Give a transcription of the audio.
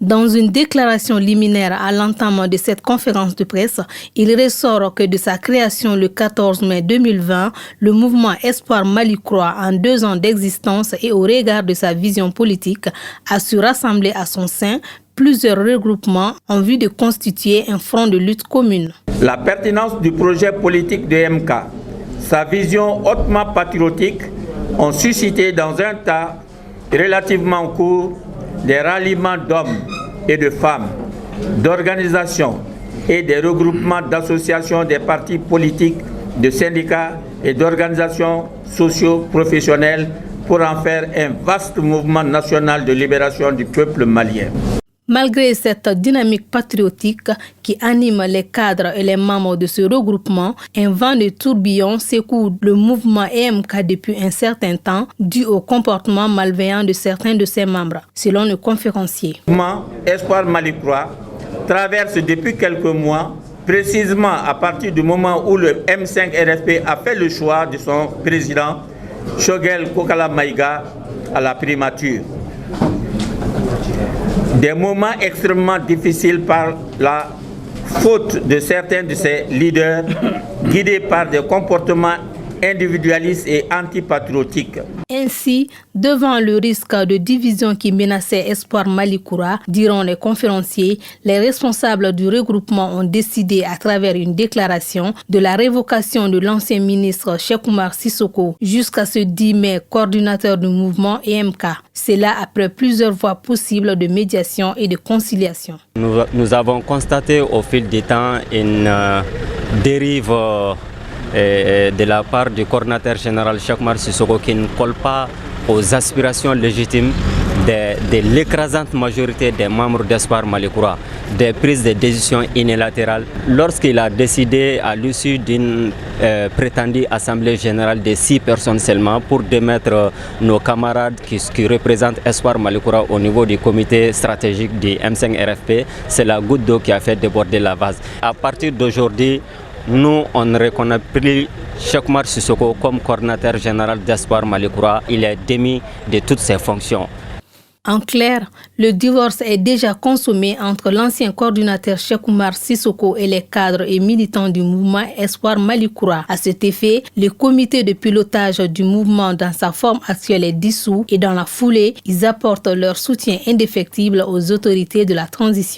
Dans une déclaration liminaire à l'entame de cette conférence de presse, il ressort que de sa création le 14 mai 2020, le mouvement Espoir Mali Croix, en 2 ans d'existence et au regard de sa vision politique, a su rassembler à son sein plusieurs regroupements en vue de constituer un front de lutte commune. La pertinence du projet politique de MK, sa vision hautement patriotique ont suscité dans un temps relativement court des ralliements d'hommes et de femmes, d'organisations et des regroupements d'associations des partis politiques, de syndicats et d'organisations socio-professionnelles pour en faire un vaste mouvement national de libération du peuple malien. Malgré cette dynamique patriotique qui anime les cadres et les membres de ce regroupement, un vent de tourbillon secoue le mouvement EMK depuis un certain temps, dû au comportement malveillant de certains de ses membres, selon le conférencier. Le mouvement Espoir Mali Croix traverse depuis quelques mois, précisément à partir du moment où le M5 RFP a fait le choix de son président, Choguel Kokala Maïga, à la primature. Des moments extrêmement difficiles par la faute de certains de ces leaders, guidés par des comportements individualistes et antipatriotiques. Ainsi, devant le risque de division qui menaçait Espoir Mali Croix, diront les conférenciers, les responsables du regroupement ont décidé à travers une déclaration de la révocation de l'ancien ministre Cheikh Oumar Sissoko jusqu'à ce 10 mai, coordinateur du mouvement EMK. C'est là après plusieurs voies possibles de médiation et de conciliation. Nous avons constaté au fil du temps une dérive de la part du coordinateur général Cheikh Oumar Sissoko qui ne colle pas aux aspirations légitimes de l'écrasante majorité des membres d'Espoir Mali Croix, des prises de décisions unilatérales. Lorsqu'il a décidé à l'issue d'une prétendue assemblée générale de 6 personnes seulement pour démettre nos camarades qui représentent Espoir Mali Croix au niveau du comité stratégique du M5 RFP, c'est la goutte d'eau qui a fait déborder la vase. À partir d'aujourd'hui, nous, on ne reconnaît plus Cheikh Oumar Sissoko comme coordinateur général d'Espoir Mali Croix. Il est démis de toutes ses fonctions. En clair, le divorce est déjà consommé entre l'ancien coordinateur Cheikh Oumar Sissoko et les cadres et militants du mouvement Espoir Mali Croix. À cet effet, le comité de pilotage du mouvement dans sa forme actuelle est dissous et dans la foulée, ils apportent leur soutien indéfectible aux autorités de la transition.